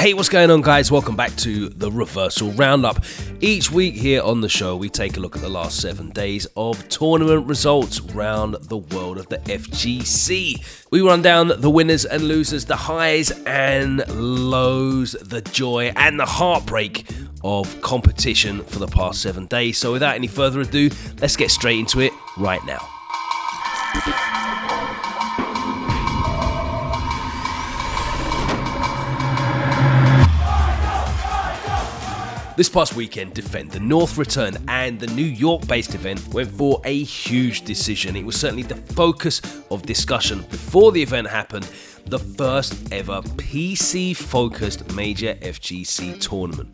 Hey, what's going on, guys? Welcome back to the Reversal Roundup. Each week here on the show, we take a look at the last 7 days of tournament results round the world of the FGC. We run down the winners and losers, the highs and lows, the joy and the heartbreak of competition for the past 7 days. So without any further ado, let's get straight into it right now. This past weekend, Defend the North returned, and the New York-based event went for a huge decision. It was certainly the focus of discussion before the event happened, the first ever PC-focused major FGC tournament.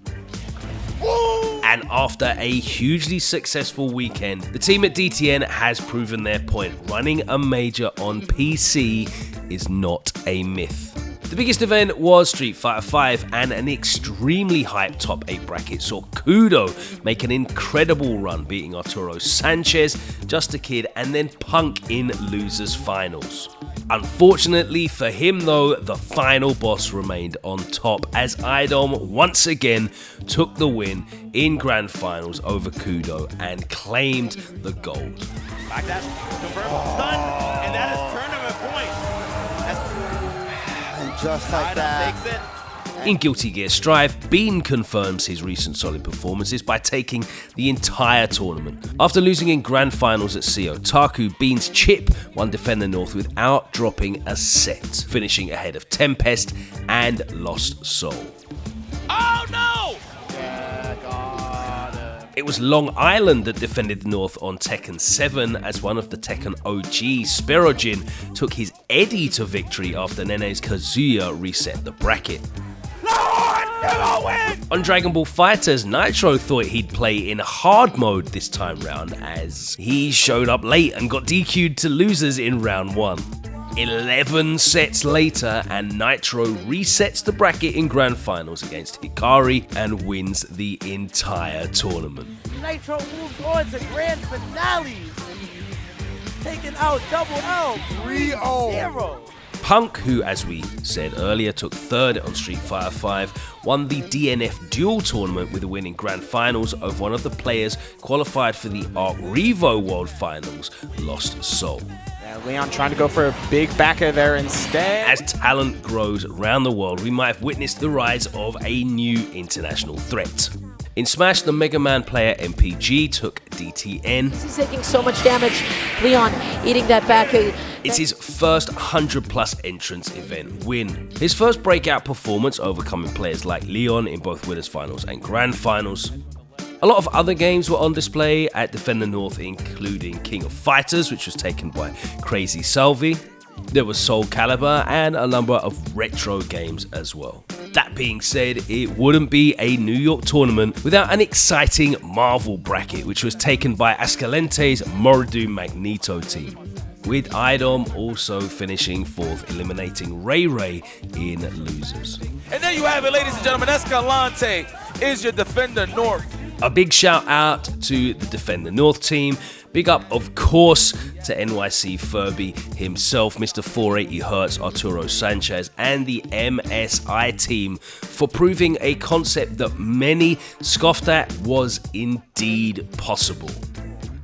And after a hugely successful weekend, the team at DTN has proven their point. Running a major on PC is not a myth. The biggest event was Street Fighter 5, and an extremely hyped top 8 bracket saw Kudo make an incredible run, beating Arturo Sanchez, Just a Kid, and then Punk in losers finals. Unfortunately for him though, the final boss remained on top as IDOM once again took the win in grand finals over Kudo and claimed the gold. Like that, confirmed stun, and that is tournament point. Just like that. Takes it. In Guilty Gear Strive, Bean confirms his recent solid performances by taking the entire tournament. After losing in grand finals at CO Taku, Bean's Chip won Defend the North without dropping a set, finishing ahead of Tempest and Lost Soul. Oh no! Yeah, got it. It was Long Island that defended the North on Tekken 7 as one of the Tekken OG, Spirojin, took his Eddie to victory after Nene's Kazuya reset the bracket. On Dragon Ball FighterZ, Nitro thought he'd play in hard mode this time round as he showed up late and got DQ'd to losers in round 1. 11 sets later, and Nitro resets the bracket in grand finals against Hikari and wins the entire tournament. Nitro moves on to grand finale, taking out Double L 3-0. Punk, who, as we said earlier, took third on Street Fighter 5, won the DNF Duel tournament with a win in grand finals over one of the players qualified for the Arc Revo World Finals, Lost Soul. Leon trying to go for a big backer there instead. As talent grows around the world, we might have witnessed the rise of a new international threat. In Smash, the Mega Man player MPG took DTN. He's taking so much damage. Leon eating that back. It's his first 100+ entrance event win. His first breakout performance, overcoming players like Leon in both winners finals and grand finals. A lot of other games were on display at Defend the North, including King of Fighters, which was taken by Crazy Salvi. There was Soul Calibur and a number of retro games as well. That being said, it wouldn't be a New York tournament without an exciting Marvel bracket, which was taken by Ascalente's Moridu Magneto team, with IDOM also finishing 4th, eliminating Ray Ray in losers. And there you have it, ladies and gentlemen. Escalante is your Defender North. A big shout out to the Defend the North team. Big up, of course, to NYC Furby himself, Mr. 480 Hertz, Arturo Sanchez, and the MSI team for proving a concept that many scoffed at was indeed possible.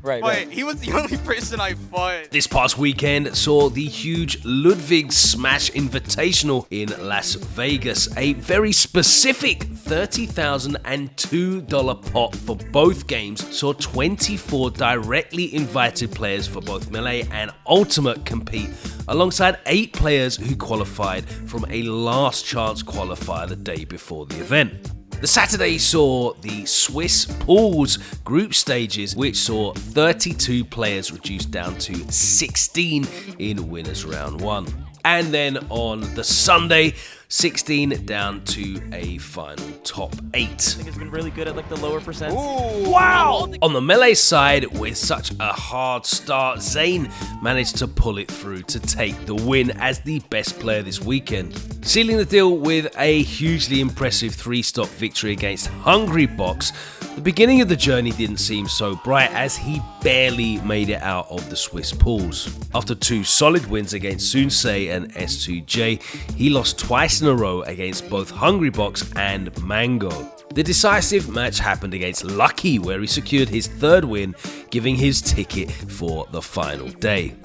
Right. He was the only person I fought. This past weekend saw the huge LuDwig Smash Invitational in Las Vegas, a very specific $30,002 pot for both games, saw 24 directly invited players for both Melee and Ultimate compete, alongside 8 players who qualified from a last chance qualifier the day before the event. The Saturday saw the Swiss Pools group stages, which saw 32 players reduced down to 16 in winners round 1. And then on the Sunday, 16 down to a final top 8. I think it's been really good at like the lower percents. Ooh. Wow! On the Melee side, with such a hard start, Zane managed to pull it through to take the win as the best player this weekend, sealing the deal with a hugely impressive 3-stock victory against Hungry Box, The beginning of the journey didn't seem so bright as he barely made it out of the Swiss pools. After 2 solid wins against Sunsei and S2J, he lost twice in a row against both Hungrybox and Mango. The decisive match happened against Lucky, where he secured his 3rd win, giving his ticket for the final day.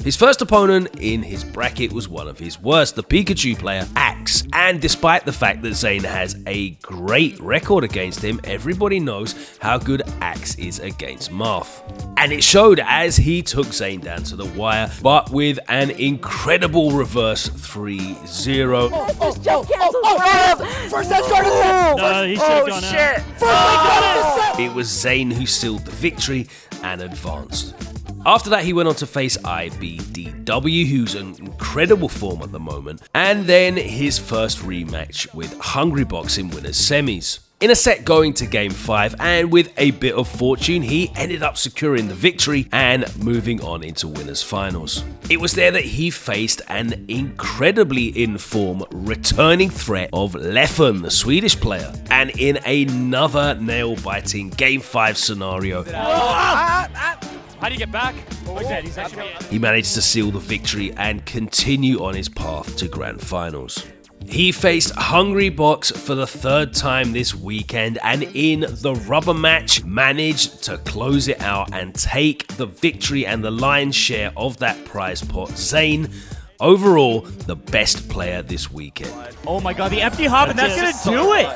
His first opponent in his bracket was one of his worst, the Pikachu player Axe, and despite the fact that Zane has a great record against him, everybody knows how good Axe is against Marth. And it showed as he took Zane down to the wire, but with an incredible reverse 3-0. This jump cancels. First that started set. No, he should have gone out. First that It was Zane who sealed the victory and advanced. After that, he went on to face IBDW, who's in incredible form at the moment, and then his first rematch with Hungrybox in winners semis. In a set going to game 5, and with a bit of fortune, he ended up securing the victory and moving on into winners finals. It was there that he faced an incredibly in-form returning threat of Leffen, the Swedish player, and in another nail-biting game 5 scenario, How do you get back? Oh, he's dead. He's actually he managed to seal the victory and continue on his path to grand finals. He faced Hungrybox for the 3rd time this weekend, and in the rubber match managed to close it out and take the victory and the lion's share of that prize pot. Zane, overall, the best player this weekend. Oh my god, the empty hop, and that's gonna do it!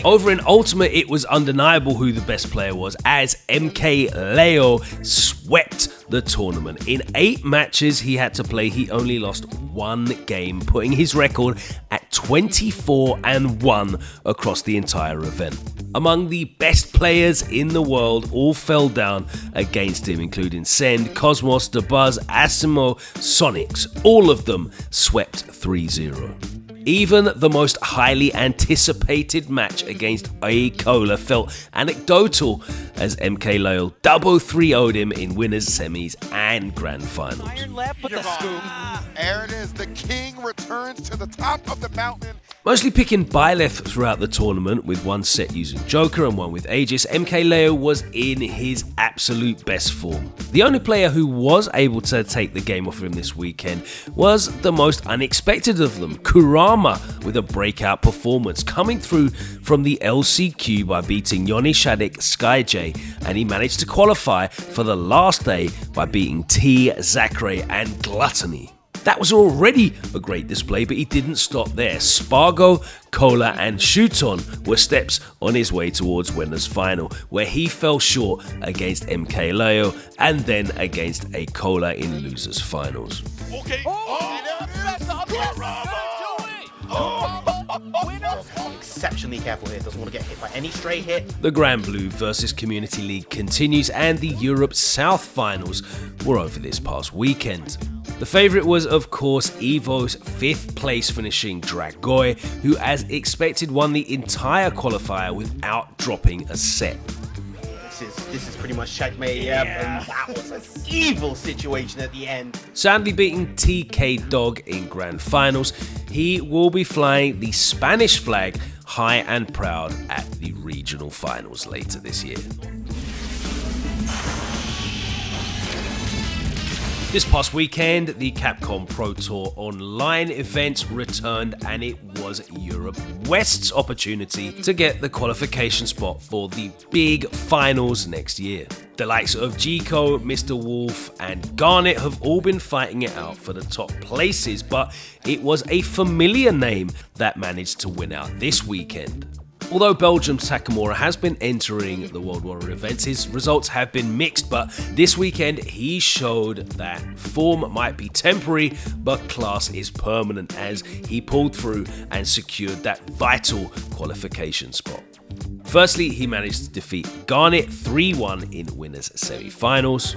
Over in Ultimate, it was undeniable who the best player was, as MK Leo swept the tournament. In 8 matches he had to play, he only lost 1 game, putting his record at 24-1 across the entire event. Among the best players in the world all fell down against him, including Send, Cosmos, Dabuz, Asimo, Sonics. All of them swept 3-0. Even the most highly anticipated match against AKUMA felt anecdotal as MK Leo double 3-0'd him in winners semis and grand finals. Iron lap with the scoop. There it is. The king returns to the top of the mountain. Mostly picking Byleth throughout the tournament, with 1 set using Joker and 1 with Aegis, MK Leo was in his absolute best form. The only player who was able to take the game off him this weekend was the most unexpected of them, Kurama, with a breakout performance, coming through from the LCQ by beating Yoni Shadik, SkyJ, and he managed to qualify for the last day by beating T, Zachary, and Gluttony. That was already a great display, but he didn't stop there. Spargo, Cola, and Shuton were steps on his way towards winners final, where he fell short against MK Leo and then against a Cola in losers finals. Okay. Exceptionally careful here, doesn't want to get hit by any stray hit. The Granblue versus Community League continues, and the Europe South finals were over this past weekend. The favourite was, of course, Evo's 5th place finishing Dragoi, who, as expected, won the entire qualifier without dropping a set. This is pretty much checkmate, yeah. And that was an evil situation at the end. Soundly beating TK Dog in grand finals, he will be flying the Spanish flag high and proud at the regional finals later this year. This past weekend, the Capcom Pro Tour online event returned, and it was Europe West's opportunity to get the qualification spot for the big finals next year. The likes of Gico, Mr. Wolf, and Garnet have all been fighting it out for the top places, but it was a familiar name that managed to win out this weekend. Although Belgium's Takamura has been entering the World Warrior events, his results have been mixed, but this weekend he showed that form might be temporary, but class is permanent, as he pulled through and secured that vital qualification spot. Firstly, he managed to defeat Garnet 3-1 in winners semi-finals.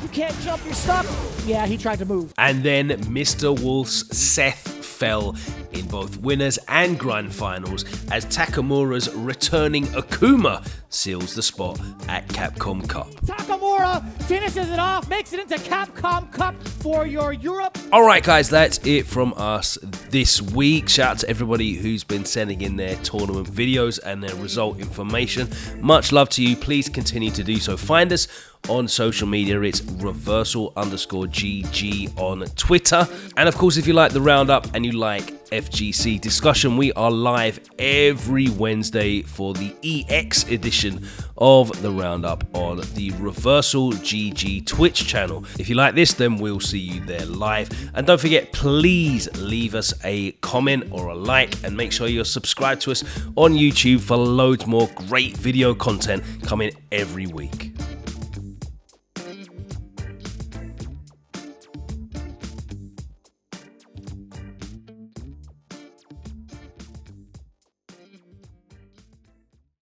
You can't jump, you're stuck. Yeah, he tried to move. And then Mr. Wolf's Seth fell in both winners and grand finals as Takamura's returning AKUMA seals the spot at Capcom Cup. Takamura finishes it off, makes it into Capcom Cup for your Europe. Alright guys, that's it from us this week. Shout out to everybody who's been sending in their tournament videos and their result information. Much love to you. Please continue to do so. Find us on social media. It's reversal_GG on Twitter. And of course, if you like the roundup and you like FGC discussion, we are live every Wednesday for the EX edition of the roundup on the Reversal GG Twitch channel. If you like this, then we'll see you there live. And don't forget, please leave us a comment or a like, and make sure you're subscribed to us on YouTube for loads more great video content coming every week.